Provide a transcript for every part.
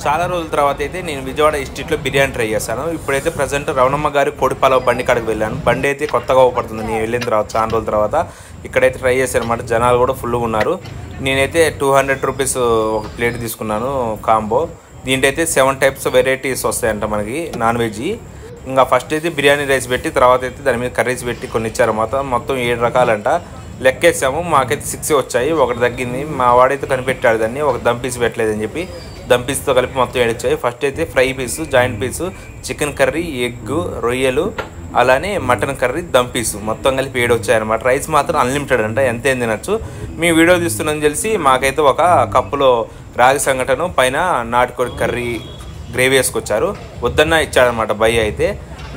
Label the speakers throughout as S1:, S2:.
S1: చాలా రోజుల తర్వాత అయితే నేను విజయవాడ స్ట్రీట్లో బిర్యానీ ట్రై చేశాను. ఇప్పుడైతే ప్రజెంట్ రవణమ్మ గారి పొడి పలావ్ బండి కాడికి వెళ్ళాను. బండి అయితే కొత్తగా ఊపడుతుంది నేను వెళ్ళిన తర్వాత చాలా రోజుల తర్వాత. ఇక్కడైతే ట్రై చేశాను అనమాట. జనాలు కూడా ఫుల్గా ఉన్నారు. నేనైతే 200 రూపీస్ ఒక ప్లేట్ తీసుకున్నాను కాంబో. దీంట్లో అయితే 7 టైప్స్ వెరైటీస్ వస్తాయంట మనకి నాన్ వెజ్. ఇంకా ఫస్ట్ అయితే బిర్యానీ రైస్ పెట్టి తర్వాత అయితే దాని మీద కర్రీస్ పెట్టి కొన్ని ఇచ్చారు. మొత్తం 7 రకాలంట. లెక్కేసాము, మాకైతే 6 వచ్చాయి, ఒకటి తగ్గింది. మా వాడైతే కనిపెట్టాడు దాన్ని, ఒక దమ్ పీస్ పెట్టలేదని చెప్పి దమ్ పీస్తో కలిపి మొత్తం 7 వచ్చాయి. ఫస్ట్ అయితే ఫ్రై పీసు, జాయింట్ పీసు, చికెన్ కర్రీ, ఎగ్, రొయ్యలు, అలానే మటన్ కర్రీ, దమ్ పీసు మొత్తం కలిపి 7 వచ్చాయన్నమాట. రైస్ మాత్రం అన్లిమిటెడ్ అంట, ఎంతేం తినచ్చు. మీ వీడియో తీస్తున్నాను తెలిసి మాకైతే ఒక కప్పులో రాగి సంగటను పైన నాటుకోడి కర్రీ గ్రేవీ వేసుకొచ్చారు. వద్దన్న ఇచ్చాడనమాట భయ్య అయితే.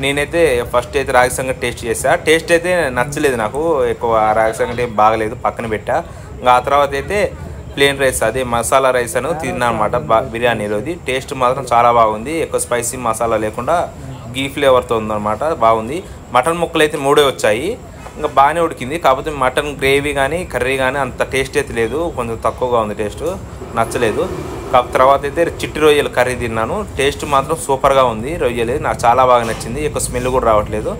S1: నేనైతే ఫస్ట్ అయితే రాగి సంగటి టేస్ట్ చేసా. టేస్ట్ అయితే నచ్చలేదు నాకు, ఎక్కువ రాగి సంగటి బాగలేదు, పక్కన పెట్టా. ఇంకా ఆ తర్వాత అయితే ప్లేన్ రైస్, అదే మసాలా రైస్ అని తిన్నా అనమాట బిర్యానీలోది. టేస్ట్ మాత్రం చాలా బాగుంది, ఎక్కువ స్పైసీ మసాలా లేకుండా గీ ఫ్లేవర్తో ఉందన్నమాట, బాగుంది. మటన్ ముక్కలు అయితే 3 వచ్చాయి, ఇంకా బాగానే ఉడికింది. కాకపోతే మటన్ గ్రేవీ కానీ కర్రీ కానీ అంత టేస్ట్ అయితే లేదు, కొంచెం తక్కువగా ఉంది, టేస్ట్ నచ్చలేదు. తర్వాత అయితే చిట్టి రొయ్యలు కర్రీ తిన్నాను. టేస్ట్ మాత్రం సూపర్గా ఉంది. రొయ్యలు నాకు చాలా బాగా నచ్చింది, ఎక్కువ స్మెల్ కూడా రావట్లేదు.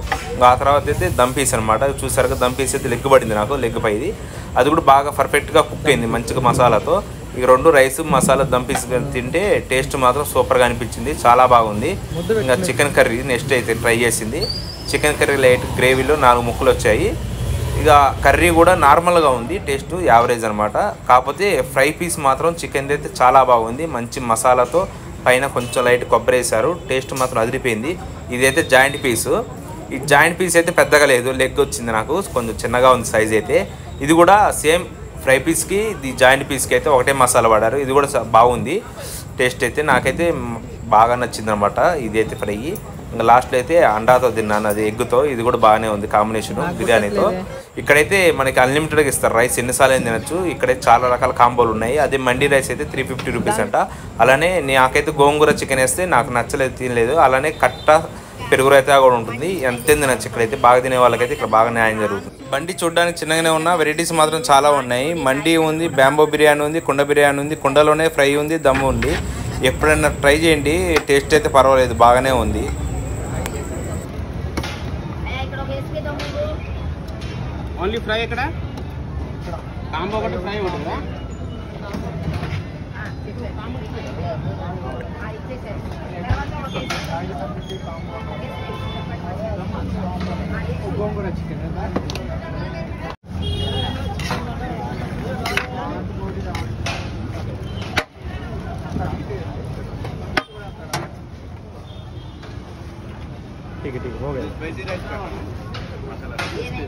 S1: ఆ తర్వాత అయితే దమ్ పీస్ అనమాట. చూసారుగా దమ్ పీస్ అయితే లెగ్ పడింది నాకు, లెగ్ పైది. అది కూడా బాగా పర్ఫెక్ట్గా కుక్ అయింది మంచిగా మసాలాతో. ఈ 2 రైస్ మసాలా దమ్ పీస్ తింటే టేస్ట్ మాత్రం సూపర్గా అనిపించింది, చాలా బాగుంది. ఇంకా చికెన్ కర్రీ నెక్స్ట్ అయితే ట్రై చేసింది. చికెన్ కర్రీ లైట్ గ్రేవీలో 4 ముక్కలు వచ్చాయి. ఇక కర్రీ కూడా నార్మల్గా ఉంది, టేస్ట్ యావరేజ్ అనమాట. కాకపోతే ఫ్రై పీస్ మాత్రం చికెన్ అయితే చాలా బాగుంది, మంచి మసాలాతో పైన కొంచెం లైట్ కొబ్బరి వేశారు. టేస్ట్ మాత్రం అదిరిపోయింది. ఇదైతే జాయింట్ పీసు. ఈ జాయింట్ పీస్ అయితే పెద్దగా లేదు, లెగ్ వచ్చింది నాకు, కొంచెం చిన్నగా ఉంది సైజ్ అయితే. ఇది కూడా సేమ్ ఫ్రై పీస్కి ఇది జాయింట్ పీస్కి అయితే ఒకటే మసాలా వాడారు. ఇది కూడా బాగుంది టేస్ట్ అయితే, నాకైతే బాగా నచ్చింది అనమాట. ఇది అయితే ఫ్రై. ఇంకా లాస్ట్లో అయితే అండాతో తిన్నాను, అది ఎగ్గుతో. ఇది కూడా బాగానే ఉంది కాంబినేషన్ బిర్యానీతో. ఇక్కడైతే మనకి అన్లిమిటెడ్గా ఇస్తారు రైస్, ఎన్నిసార్లు అయినా తినచ్చు. ఇక్కడైతే చాలా రకాల కాంబోలు ఉన్నాయి. అదే మండీ రైస్ అయితే 350 రూపీస్ అంట. అలానే నాకైతే గోంగూర చికెన్ వేస్తే నాకు నచ్చలేదు, తినలేదు. అలానే కట్ట పెరుగు రైతా కూడా ఉంటుంది, ఎంతేం తినచ్చు. ఇక్కడైతే బాగా తినే వాళ్ళకైతే ఇక్కడ బాగా న్యాయం జరుగుతుంది. బండి చూడడానికి చిన్నగానే ఉన్న వెరైటీస్ మాత్రం చాలా ఉన్నాయి. మండీ ఉంది, బ్యాంబో బిర్యానీ ఉంది, కుండ బిర్యానీ ఉంది, కుండలోనే ఫ్రై ఉంది, దమ్ము ఉంది. ఎప్పుడైనా ట్రై చేయండి, టేస్ట్ అయితే పర్వాలేదు, బాగానే ఉంది.
S2: ఓన్లీ ఫ్రై ఇక్కడ కాంబో ఒకటి ఫ్రై ఉంటుందా? గోంగూర చికెన్ ठीक है हो गया।